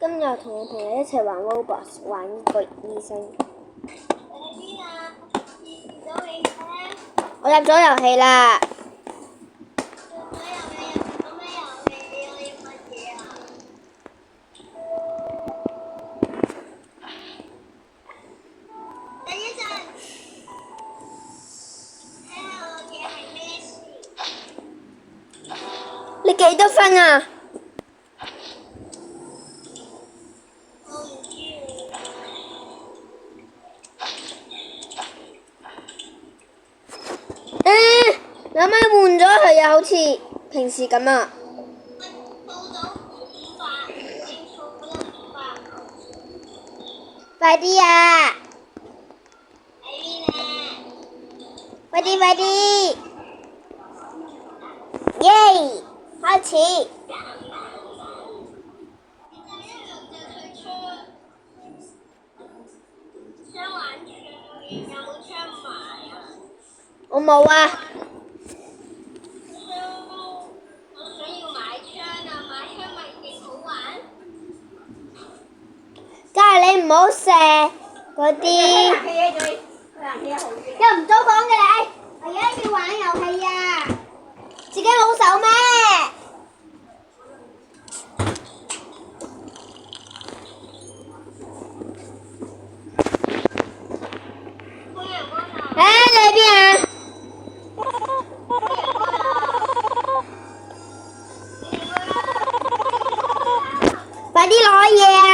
今日同你一齊玩 Roblox，玩個醫生。你喺邊啊？見到你嘅。我入咗遊戲啦。入咗遊戲入咗咩遊戲？你要乜嘢啊？等一陣，睇下我嘅係咩事。你幾多分啊？我唔知喎。你可唔可以換咗佢啊？好似平時咁啊！到咗500，已經儲咗500。快啲啊！喺邊啊？快啲快啲！耶！開始。我冇啊。我想要買槍啊！買槍咪勁好玩。梗係你唔好射嗰啲。又唔早講嘅你，我而家要玩遊戲啊！自己冇手咩？你喺邊啊？快啲攞嘢啊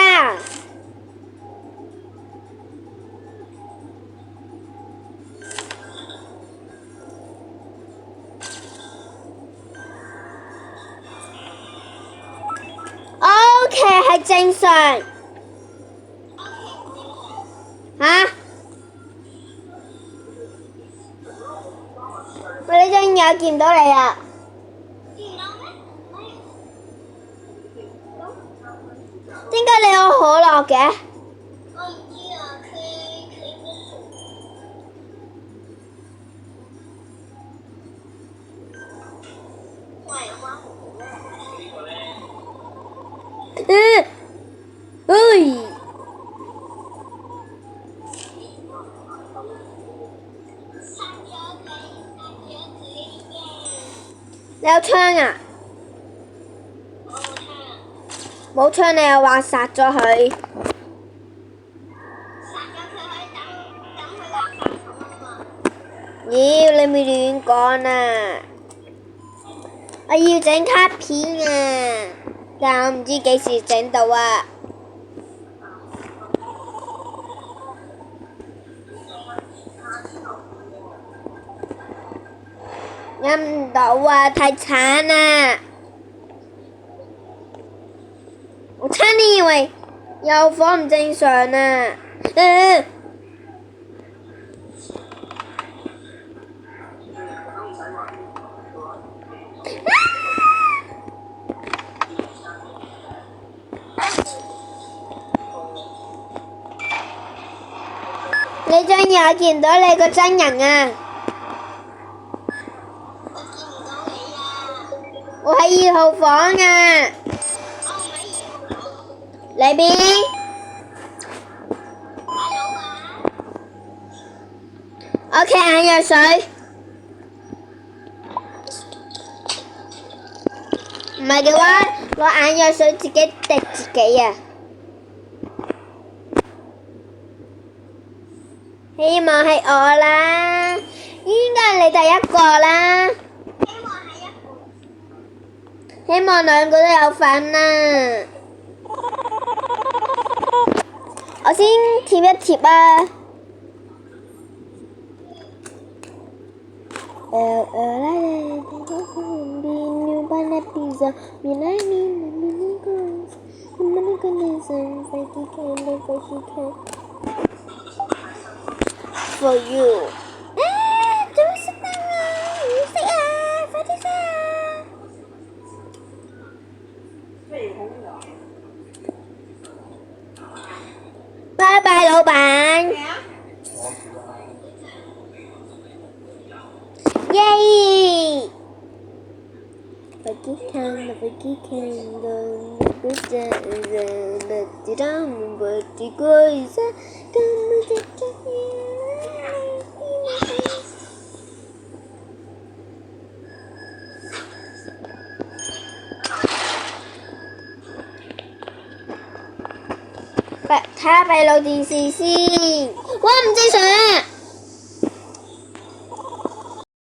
！OK 係正常。嚇？我呢張嘢見唔到你啊！點解你有可樂嘅？我唔知啊，佢喂，關好你有槍啊？冇槍你又話殺咗佢？妖，你咪亂講啊！我要整卡片啊，但我唔知幾時整到啊！揾唔到啊，太慘啦！我差啲以為有火唔正常啊！你張嘢見唔到你個真人啊！我見唔到你啊！我喺2號房啊！我唔喺2號房。你邊？大佬啊！ OK， 眼藥水。唔係嘅話，攞眼藥水自己滴自己啊！希望係我啦，應該係你第一個啦。希望兩個都有份啦。我先貼一貼啊。For you。做乜熄燈啊？唔熄啊！快啲熄啊！拜拜，老闆。耶！飛機看，飛機看。不在人的地上，我抵过一下，根本就这ไปถ้าไปโรตีซีซี่ว่ามันจะเสร็จ